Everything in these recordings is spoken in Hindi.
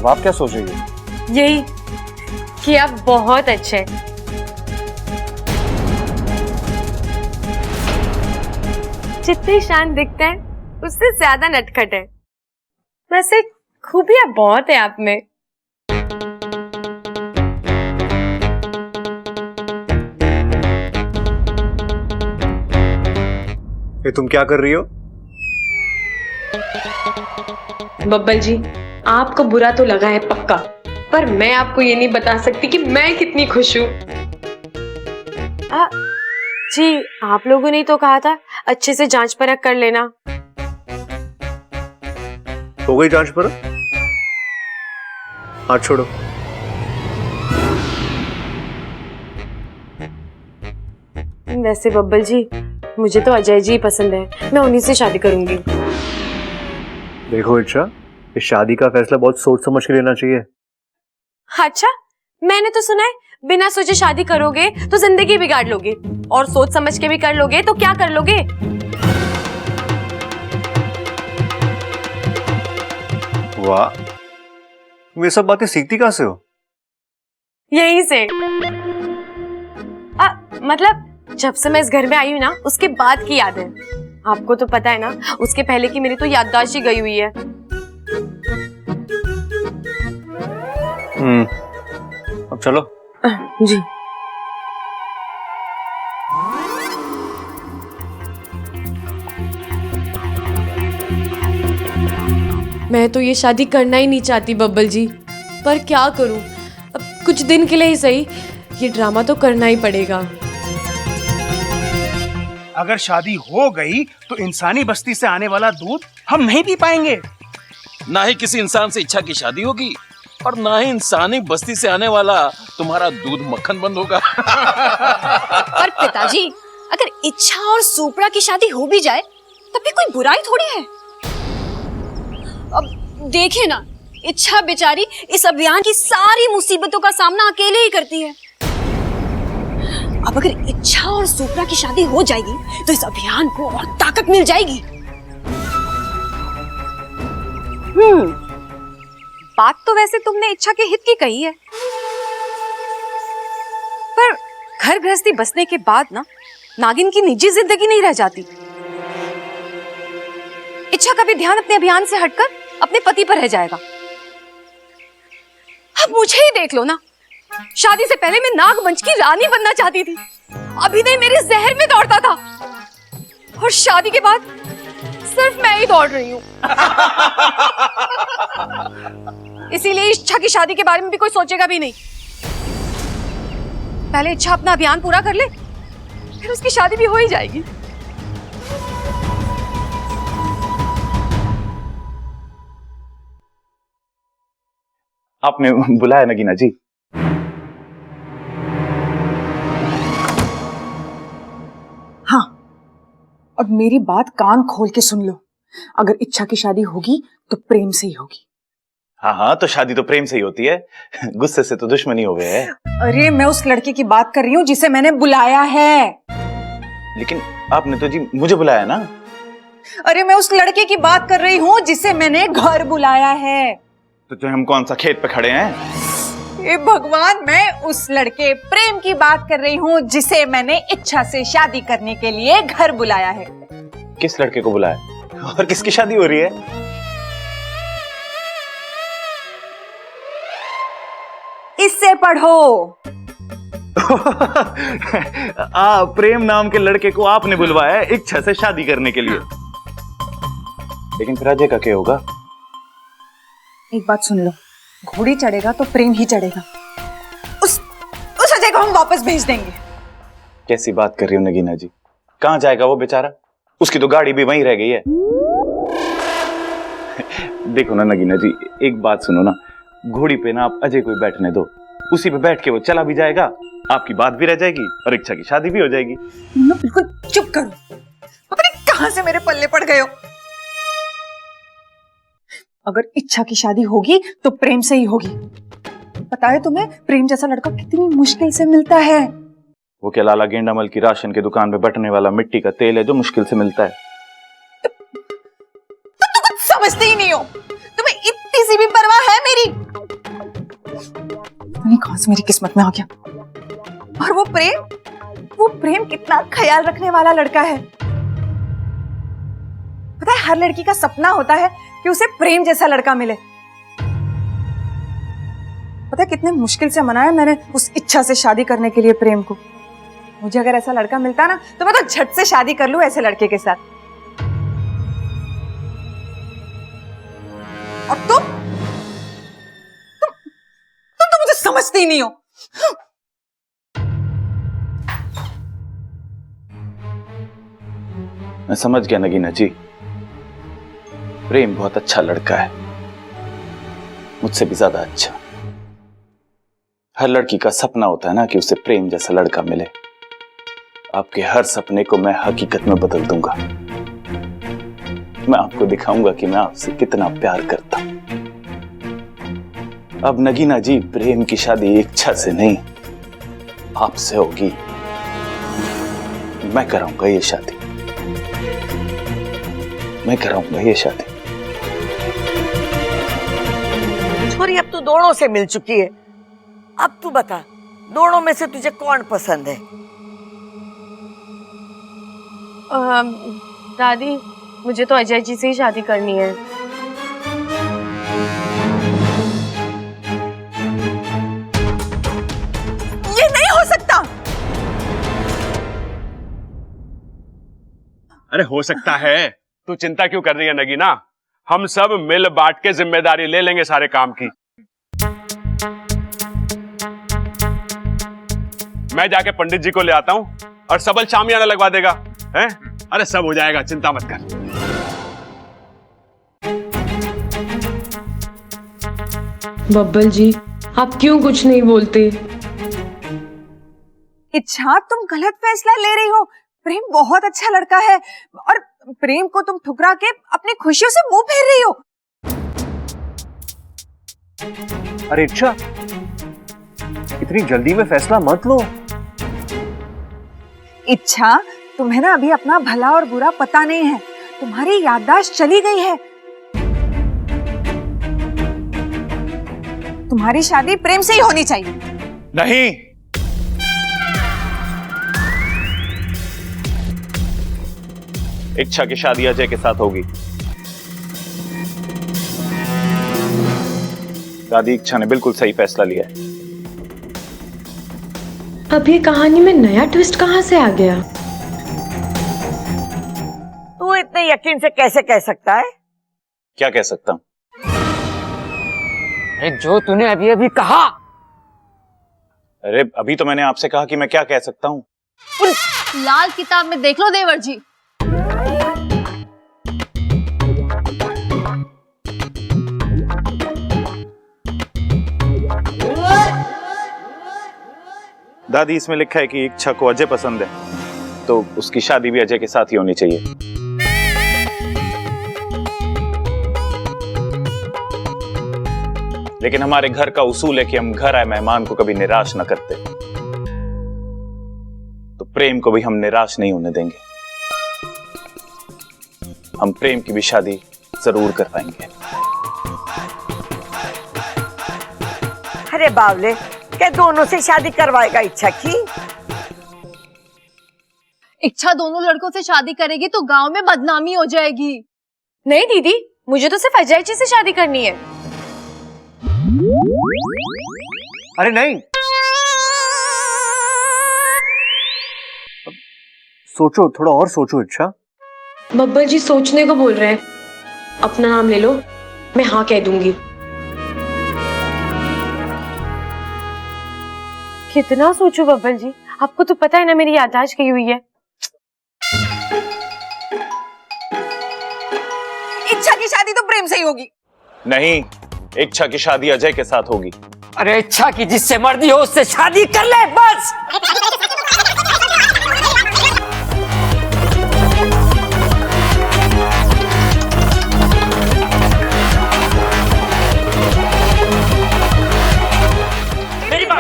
अब आप क्या सोच रही हो? यही कि आप बहुत अच्छे हैं। जितने शांत दिखते हैं उससे ज्यादा नटखट है। वैसे खूबियां बहुत है आप में। ये तुम क्या कर रही हो? बब्बल जी, आपको बुरा तो लगा है पक्का, पर मैं आपको ये नहीं बता सकती कि मैं कितनी खुश हूँ। जी, आप लोगों ने तो कहा था अच्छे से जांच परख कर लेना। हो गई जांच परख? हाथ छोड़ो। वैसे बब्बल जी, मुझे तो अजय जी पसंद है, मैं उन्हीं से शादी करूंगी। देखो इच्छा, इस शादी का फैसला बहुत सोच समझ के लेना चाहिए। अच्छा, मैंने तो सुना है बिना सोचे शादी करोगे तो जिंदगी बिगाड़ लोगे, और सोच समझ के भी कर लोगे तो क्या कर लोगे? वाह, तुम ये सब बातें सीखती कहां से हो? यहीं से। मतलब जब से मैं इस घर में आई हूँ ना, उसके बाद की याद है। आपको तो पता है ना, उसके पहले की मेरी तो याददाश्त ही गई हुई है। अब चलो। जी। मैं तो ये शादी करना ही नहीं चाहती बब्बल जी, पर क्या करूं, अब कुछ दिन के लिए ही सही, ये ड्रामा तो करना ही पड़ेगा। अगर शादी हो गई तो इंसानी बस्ती से आने वाला दूध हम नहीं पी पाएंगे। ना ही किसी इंसान से इच्छा की शादी होगी, और ना ही इंसानी बस्ती से आने वाला तुम्हारा दूध मक्खन बंद होगा। पर पिताजी, अगर इच्छा और सुपड़ा की शादी हो भी जाए तब भी कोई बुराई थोड़ी है। अब देखिए ना, इच्छा बेचारी इस अभियान की सारी मुसीबतों का सामना अकेले ही करती है। अब अगर इच्छा और सुपड़ा की शादी हो जाएगी तो इस अभियान को और ताकत मिल जाएगी। बात तो वैसे तुमने इच्छा के हित की कही है, पर घर गृहस्थी बसने के बाद ना, नागिन की निजी जिंदगी नहीं रह जाती। इच्छा का भी ध्यान अपने अभियान से हटकर अपने पति पर रह जाएगा। अब मुझे ही देख लो ना, शादी से पहले मैं नागमंच की रानी बनना चाहती थी, अभिनय मेरे जहर में दौड़ता था, और शादी के बाद सिर्फ मैं ही दौड़ रही हूँ। इसीलिए इच्छा की शादी के बारे में भी कोई सोचेगा भी नहीं। पहले इच्छा अपना अभियान पूरा कर ले, फिर उसकी शादी भी हो ही जाएगी। आपने बुलाया नगीना जी? हाँ, और मेरी बात कान खोल के सुन लो। अगर इच्छा की शादी होगी तो प्रेम से ही होगी। हाँ हाँ, तो शादी तो प्रेम से ही होती है, गुस्से से तो दुश्मनी हो गए है। अरे मैं उस लड़के की बात कर रही हूँ जिसे मैंने बुलाया है। लेकिन आपने तो जी मुझे बुलाया ना। अरे मैं उस लड़के की बात कर रही हूँ जिसे मैंने घर बुलाया है। तो जो हम कौन सा खेत पे खड़े हैं? हे भगवान, मैं उस लड़के प्रेम की बात कर रही हूँ जिसे मैंने इच्छा से शादी करने के लिए घर बुलाया है। किस लड़के को बुलाया और किसकी शादी हो रही है? इससे पढ़ो। प्रेम नाम के लड़के को आपने बुलवाया है इच्छा से शादी करने के लिए। लेकिन फिर अजय का क्या होगा? एक बात सुन लो, घोड़ी चढ़ेगा तो प्रेम ही चढ़ेगा। उस अजय को हम वापस भेज देंगे। कैसी बात कर रही हो नगीना जी? कहां जाएगा वो बेचारा? उसकी तो गाड़ी भी वहीं रह गई है। देखो ना नगीना जी, एक बात सुनो ना, घोड़ी पे ना आप अजय को बैठने दो, उसी पे बैठ के वो चला भी जाएगा, आपकी बात भी रह जाएगी और इच्छा की शादी भी हो जाएगी। बिल्कुल चुप करो, पता नहीं कहां से मेरे पल्ले पड़ गए हो। अगर इच्छा की शादी होगी तो प्रेम से ही होगी। पता है तुम्हें, प्रेम जैसा लड़का कितनी मुश्किल से मिलता है। वो क्या लाला गेंडामल की राशन की दुकान पे बटने वाला मिट्टी का तेल है जो मुश्किल से मिलता है। तो तुम कुछ समझते ही नहीं हो। तुम्हें चुटकी सी भी परवाह है मेरी। नहीं, कौन सी मेरी किस्मत में आ गया। और वो प्रेम कितना ख्याल रखने वाला लड़का है। पता है, हर लड़की का सपना होता है कि उसे प्रेम जैसा लड़का मिले। पता है कितने मुश्किल से मनाया मैंने उस इच्छा से शादी करने के लिए प्रेम को। मुझे अगर ऐसा लड़का मिलता ना तो मैं तो झट से शादी कर लूं ऐसे लड़के के साथ। और तुम तो मुझे समझती ही नहीं हो। मैं समझ गया नगीना जी, प्रेम बहुत अच्छा लड़का है, मुझसे भी ज्यादा अच्छा। हर लड़की का सपना होता है ना कि उसे प्रेम जैसा लड़का मिले। आपके हर सपने को मैं हकीकत में बदल दूंगा। मैं आपको दिखाऊंगा कि मैं आपसे कितना प्यार करता हूं। अब नगीना जी, प्रेम की शादी इच्छा से नहीं, आपसे होगी। मैं कराऊंगा ये शादी, मैं कराऊंगा ये शादी। छोरी, अब तू दोनों से मिल चुकी है, अब तू बता, दोनों में से तुझे कौन पसंद है? दादी, मुझे तो अजय जी से ही शादी करनी है। ये नहीं हो सकता। अरे हो सकता है, तू चिंता क्यों कर रही है नगीना? हम सब मिल बांट के जिम्मेदारी ले लेंगे सारे काम की। मैं जाके पंडित जी को ले आता हूं और सबल शामियाना लगवा देगा, हैं? अरे सब हो जाएगा, चिंता मत कर। बब्बल जी, आप क्यों कुछ नहीं बोलते? इच्छा, तुम गलत फैसला ले रही हो। प्रेम बहुत अच्छा लड़का है और प्रेम को तुम ठुकरा के अपनी खुशियों से मुंह फेर रही हो। अरे इच्छा, इतनी जल्दी में फैसला मत लो। इच्छा, तुम्हें ना अभी अपना भला और बुरा पता नहीं है। तुम्हारी याददाश्त चली गई है। तुम्हारी शादी प्रेम से ही होनी चाहिए। नहीं, इच्छा की शादी अजय के साथ होगी। दादी, इच्छा ने बिल्कुल सही फैसला लिया है। अब ये कहानी में नया ट्विस्ट कहाँ से आ गया? तू इतने यकीन से कैसे कह सकता है? क्या कह सकता हूं? अरे जो तूने अभी अभी कहा। अरे अभी तो मैंने आपसे कहा कि मैं क्या कह सकता हूं। लाल किताब में देख लो देवर जी। दादी, इसमें लिखा है कि इच्छा को अजय पसंद है, तो उसकी शादी भी अजय के साथ ही होनी चाहिए। लेकिन हमारे घर का उसूल है कि हम घर आए मेहमान को कभी निराश न करते, तो प्रेम को भी हम निराश नहीं होने देंगे। हम प्रेम की भी शादी जरूर कर पाएंगे। अरे बावले, क्या दोनों से शादी करवाएगा इच्छा की? इच्छा दोनों लड़कों से शादी करेगी तो गांव में बदनामी हो जाएगी। नहीं दीदी, मुझे तो सिर्फ अजय जी से शादी करनी है। अरे नहीं, सोचो, थोड़ा और सोचो इच्छा। बब्बल जी सोचने को बोल रहे हैं। अपना नाम ले लो, मैं हाँ कह दूंगी। कितना सोचो बब्बल जी, आपको तो पता है ना मेरी याददाश्त गई हुई है। इच्छा की शादी तो प्रेम से ही होगी। नहीं, इच्छा की शादी अजय के साथ होगी। अरे इच्छा की जिससे मर्जी हो उससे शादी कर ले बस। मेरी बात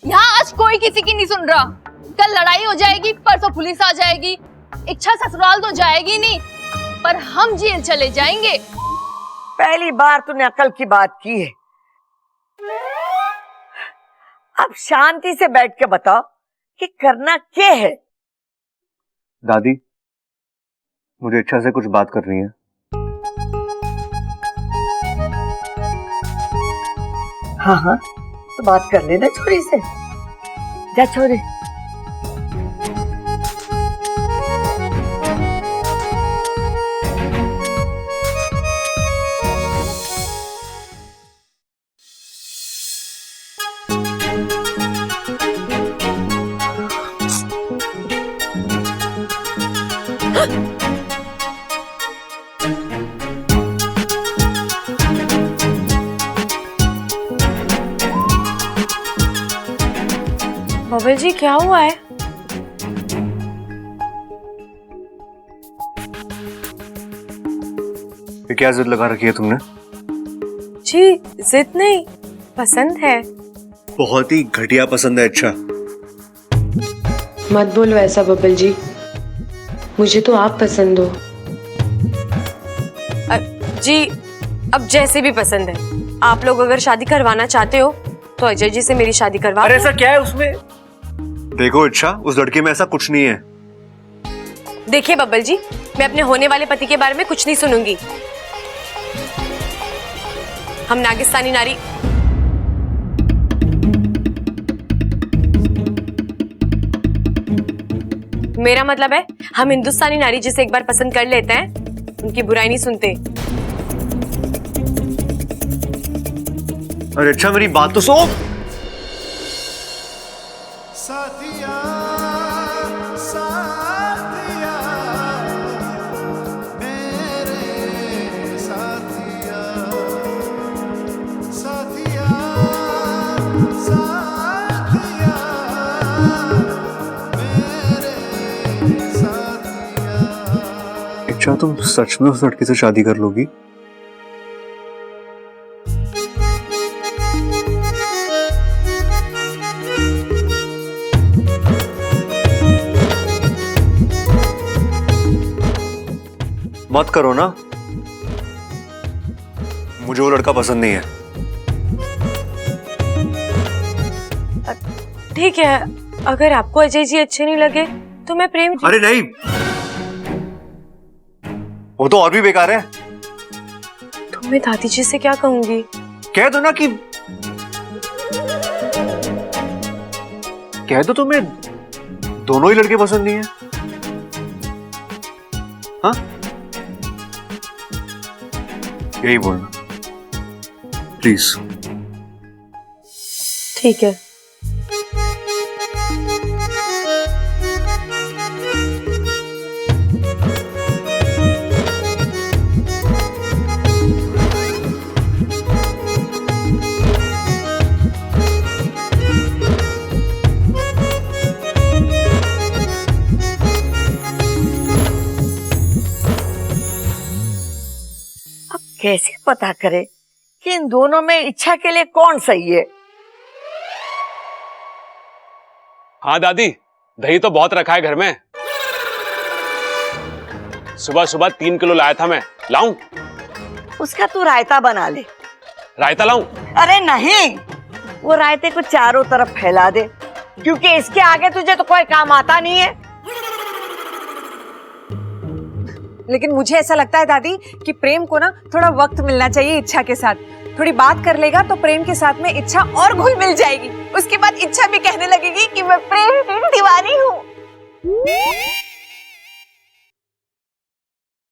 यहाँ आज कोई किसी की नहीं सुन रहा। कल लड़ाई हो जाएगी, परसों पुलिस आ जाएगी, इच्छा ससुराल तो जाएगी नहीं, पर हम जेल चले जाएंगे। पहली बार तूने अकल की बात की है। अब शांति से बैठ के बताओ कि करना क्या है। दादी, मुझे इच्छा से कुछ बात करनी है। हाँ हाँ, तो बात कर लेना छोरी से। जा छोरी। बबल जी क्या हुआ है? ये क्या जिद लगा रखी है तुमने? जी जिद नहीं, पसंद है। बहुत ही घटिया पसंद है। अच्छा मत बोलो ऐसा बबल जी, मुझे तो आप पसंद हो। जी अब जैसे भी पसंद है, आप लोग अगर शादी करवाना चाहते हो तो अजय जी से मेरी शादी करवा। अरे ऐसा क्या है उसमें? देखो इच्छा, उस लड़के में ऐसा कुछ नहीं है। देखिए बब्बल जी, मैं अपने होने वाले पति के बारे में कुछ नहीं सुनूंगी। हम नागिस्तानी नारी मेरा मतलब है हम हिंदुस्तानी नारी जिसे एक बार पसंद कर लेते हैं उनकी बुराई नहीं सुनते। अरे अच्छा मेरी बात तो सुनो। साथिया साथिया मेरे साथिया साथिया साथिया मेरे साथिया। इच्छा, तुम सच में उस लड़के से शादी कर लोगी? मत करो ना, मुझे वो लड़का पसंद नहीं है। ठीक है, अगर आपको अजय जी अच्छे नहीं लगे तो मैं प्रेम जी। अरे नहीं, वो तो और भी बेकार है। तो मैं दादी जी से क्या कहूंगी? कह दो ना कि कह दो तुम्हें दोनों ही लड़के पसंद नहीं है। हाँ, यही बोलना प्लीज। ठीक है। कैसे पता करे कि इन दोनों में इच्छा के लिए कौन सही है? हाँ दादी, दही तो बहुत रखा है घर में। सुबह सुबह 3 किलो लाया था मैं। लाऊं? उसका तू रायता बना ले। रायता लाऊं? अरे नहीं, वो रायते को चारों तरफ फैला दे, क्योंकि इसके आगे तुझे तो कोई काम आता नहीं है। लेकिन मुझे ऐसा लगता है दादी कि प्रेम को ना थोड़ा वक्त मिलना चाहिए इच्छा के साथ। थोड़ी बात कर लेगा तो प्रेम के साथ में इच्छा और घुल मिल जाएगी। उसके बाद इच्छा भी कहने लगेगी कि मैं प्रेम की दीवानी हूँ।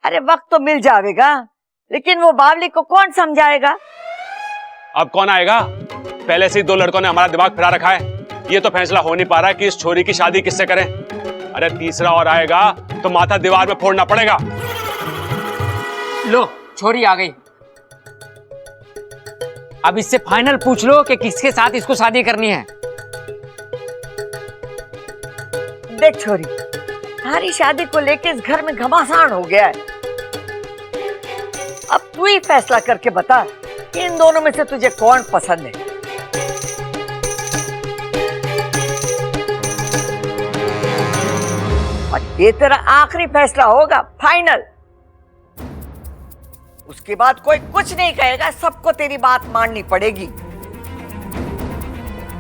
अरे वक्त तो मिल जाएगा, लेकिन वो बावली को कौन समझाएगा? अब कौन आएगा? पहले से ही 2 लड़कों ने हमारा दिमाग फिरा रखा है। ये तो फैसला हो नहीं पा रहा कि इस छोरी की शादी किससे करें। अरे तीसरा और आएगा तो माथा दीवार में फोड़ना पड़ेगा। लो, छोरी आ गई। अब इससे फाइनल पूछ लो कि किसके साथ इसको शादी करनी है। देख छोरी, तुम्हारी शादी को लेके इस घर में घमासान हो गया है। अब तू ही फैसला करके बता कि इन दोनों में से तुझे कौन पसंद है। ये तेरा आखिरी फैसला होगा, फाइनल। उसके बाद कोई कुछ नहीं कहेगा, सबको तेरी बात माननी पड़ेगी।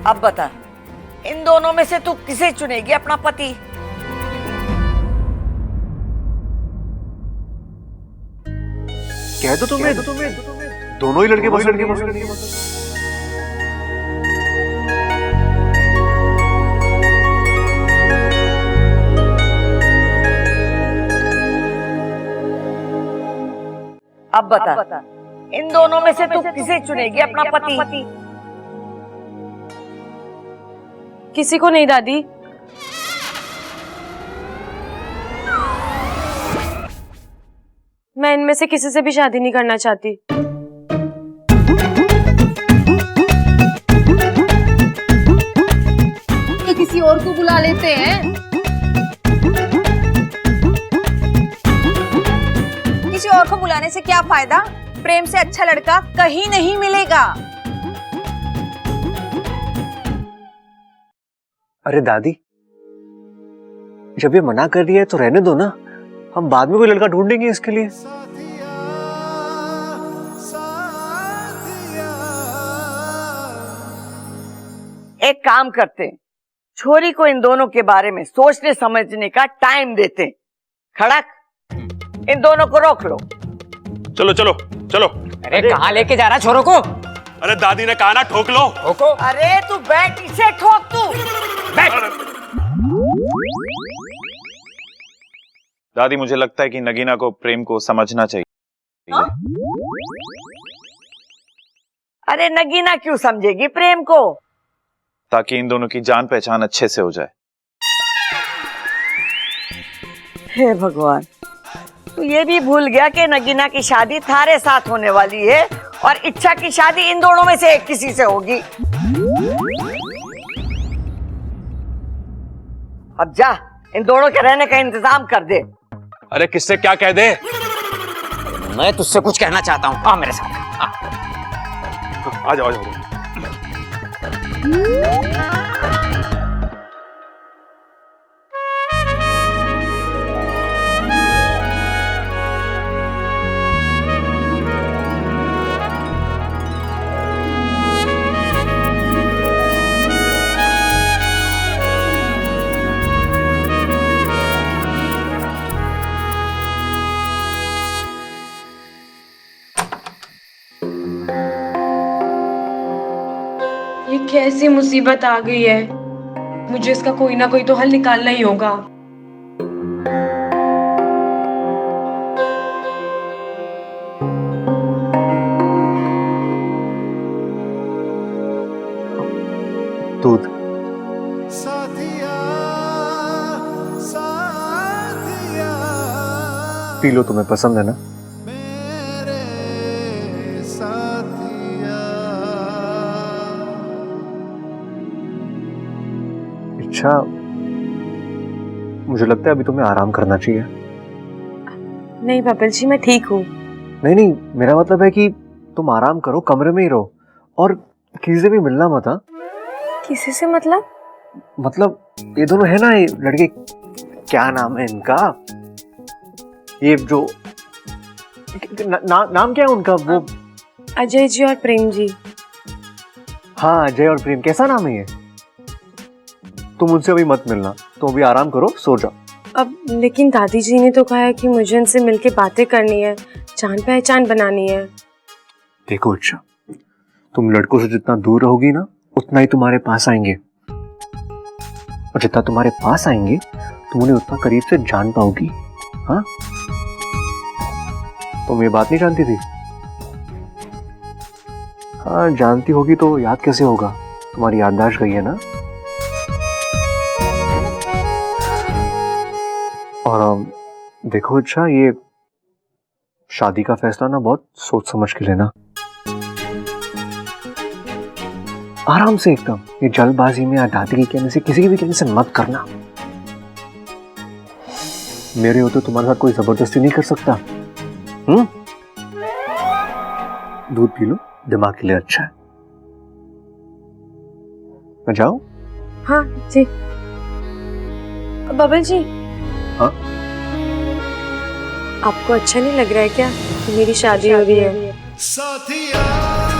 अब बता, इन दोनों में से तू किसे चुनेगी अपना पति? कह दो तुम्हें दोनों ही लड़के पसंद। अब बता, इन दोनों में से तू किसे चुनेगी अपना पति? किसी को नहीं दादी। मैं इनमें से किसी से भी शादी नहीं करना चाहती। तो किसी और को बुला लेते हैं। किसी और को बुलाने से क्या फायदा? प्रेम से अच्छा लड़का कहीं नहीं मिलेगा। अरे दादी, जब ये मना कर रही है तो रहने दो ना, हम बाद में कोई लड़का ढूंढेंगे इसके लिए। एक काम करते हैं, छोरी को इन दोनों के बारे में सोचने समझने का टाइम देते हैं। खड़क, इन दोनों को रोक लो। चलो चलो चलो। अरे कहाँ लेके जा रहा छोरों को? अरे दादी ने कहा ना ठोक लो। ठोको। अरे तू बैठ, इसे ठोक तू। दादी, मुझे लगता है कि नगीना को प्रेम को समझना चाहिए। अरे नगीना क्यों समझेगी प्रेम को? ताकि इन दोनों की जान पहचान अच्छे से हो जाए। हे भगवान, तू ये भी भूल गया कि नगीना की शादी थारे साथ होने वाली है और इच्छा की शादी इन दोनों में से एक किसी से होगी। अब जा, इन दोनों के रहने का इंतजाम कर दे। अरे किससे क्या कह दे? मैं तुझसे कुछ कहना चाहता हूँ, आ मेरे साथ। आ जाओ आ जाओ। ये कैसी मुसीबत आ गई है, मुझे इसका कोई ना कोई तो हल निकालना ही होगा। दूध साथिया साथिया पी लो, तुम्हें पसंद है ना? मेरे साथिया। अच्छा, मुझे लगता है अभी तुम्हें आराम करना चाहिए। नहीं बबल जी, मैं ठीक हूँ। नहीं नहीं, मेरा मतलब है कि तुम आराम करो, कमरे में ही रहो और किसी से भी मिलना मत। हाँ, किसी से मतलब? मतलब ये दोनों है ना, ये लड़के, क्या नाम है इनका, ये जो नाम क्या है उनका? वो अजय जी और प्रेम जी। हाँ, अजय और प्रेम। कैसा नाम है ये? तुम उनसे अभी मत मिलना, तुम अभी आराम करो, सो जाओ। अब लेकिन दादी जी ने तो कहा है कि मुझे इनसे मिलके बातें करनी है, जान पहचान बनानी है। देखो अच्छा, तुम लड़कों से जितना दूर रहोगी ना, उतना ही तुम्हारे पास आएंगे, और जितना तुम्हारे पास आएंगे तुम उन्हें उतना करीब से जान पाओगी। हाँ, तुम ये बात नहीं जानती थी? हाँ, जानती होगी तो याद कैसे होगा, तुम्हारी याददाश्त गई है ना। और देखो अच्छा, ये शादी का फैसला ना बहुत सोच समझ के लेना, आराम से एकदम। ये जल्दबाजी में या दादी के कहने से, किसी के भी कहने से मत करना। मेरे हो तो तुम्हारे साथ कोई जबरदस्ती नहीं कर सकता। दूध पी लो, दिमाग के लिए अच्छा है। मैं जाऊं? हाँ जी। बबल जी, हाँ? आपको अच्छा नहीं लग रहा है क्या कि मेरी शादी हो रही है? साथिया